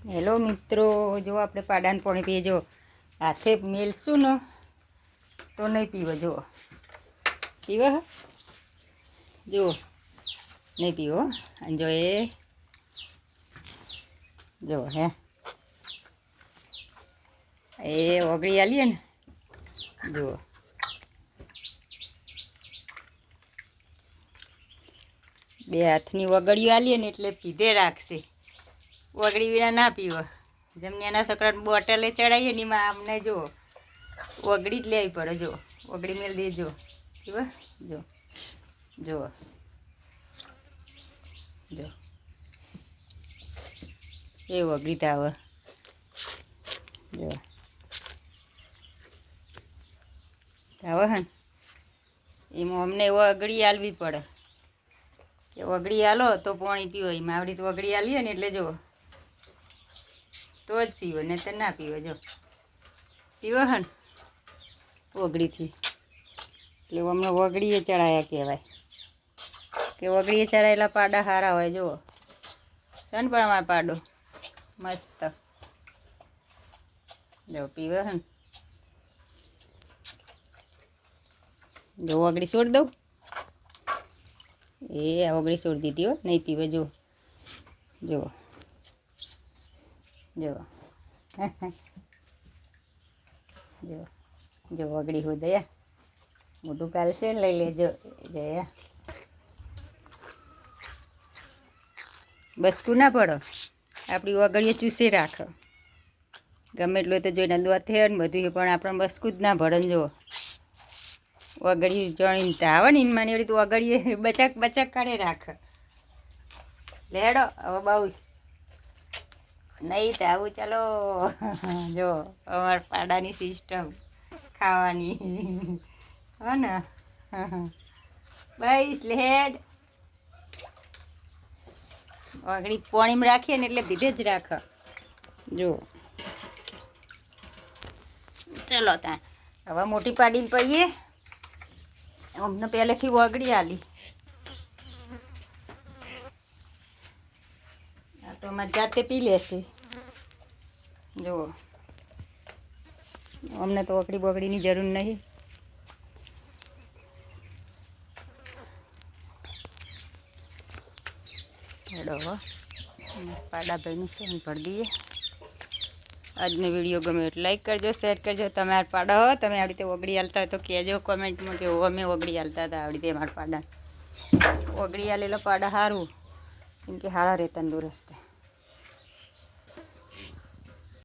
Hello મિત્રો, જો આપણે પાડાને પાણી પીએ, જો હાથે મેલશું ને તો નહીં પીવો. જુઓ પીવો, જુઓ નહીં પીવો. અને જો જો એ ઓગળી આલીએ ને, જુઓ બે હાથની વગડીઓ આલીએ ને એટલે પીધે રાખશે. વગડી વિના ના પીવો. જેમને એના છોકરાને બોટલે ચડાવીએ ને એમાં અમને જો વગડી જ લેવી પડે. જો વગડી મેળ દેજો, પીવો. જો જુઓ, જો એ વગડી તો આવે. જો આવે હે ને, એમાં અમને વગડી આલવી પડે કે વગડી આલો તો પાણી પીવો. એમાં આવડી તો વગડી આલીએ ને એટલે જો તો જ પીવો, ને તો ના પીવો. જો પીવો હે ને વગડીથી, એટલે હમણાં વગડીએ ચડાયા કહેવાય કે વગડીએ ચડાયેલા પાડા સારા હોય. જુઓ છે ને પણ અમારો પાડો મસ્ત. જો પીવો હે ને, જો વગડી છોડી દઉં. એ વગડી છોડી દીધી હો, નહીં પીવો. જો જો જો જો જો વગડી હું દયા મોટું કાલશે ને લઈ લેજો. જયા બસકું ના પડો, આપણી વગડીએ ચૂસે રાખો. ગમે એટલું તો જોઈને દોત થયો ને બધું, પણ આપણને બસકું જ ના ભળે ને. જુઓ વગડી જણીને તો આવે ને એમાં એવી તો વગડીએ બચાક બચાક કાઢે રાખે. લેડો હવે બહુ નહીં તો આવું. ચાલો જો અમારા પાડાની સિસ્ટમ ખાવાની હો ને. બસ લેડ વગડી પાણીમાં રાખીએ ને એટલે બીધે જ રાખે. જો ચલો ત્યાં હવે મોટી પાડીને પહીએ. અમને પહેલેથી વગડી આલી. આ તો અમારે જાતે પી લેશે. જુઓ અમને તો વગડી બગડીની જરૂર નહીં. હેડો પાડા ભાઈનું સેન ભરી દઈએ. આજનો વિડીયો ગમે એટલે લાઈક કરજો, શેર કરજો. તમારા પાડા હો તમે આવી રીતે વગડી હાલતા હોય તો કહેજો કોમેન્ટમાં કે અમે વગડી હાલતા હતા આવી રીતે. અમારા પાડા વગડી હાલેલા પાડા સારું, કેમ કે સારા રહે તંદુરસ્ત.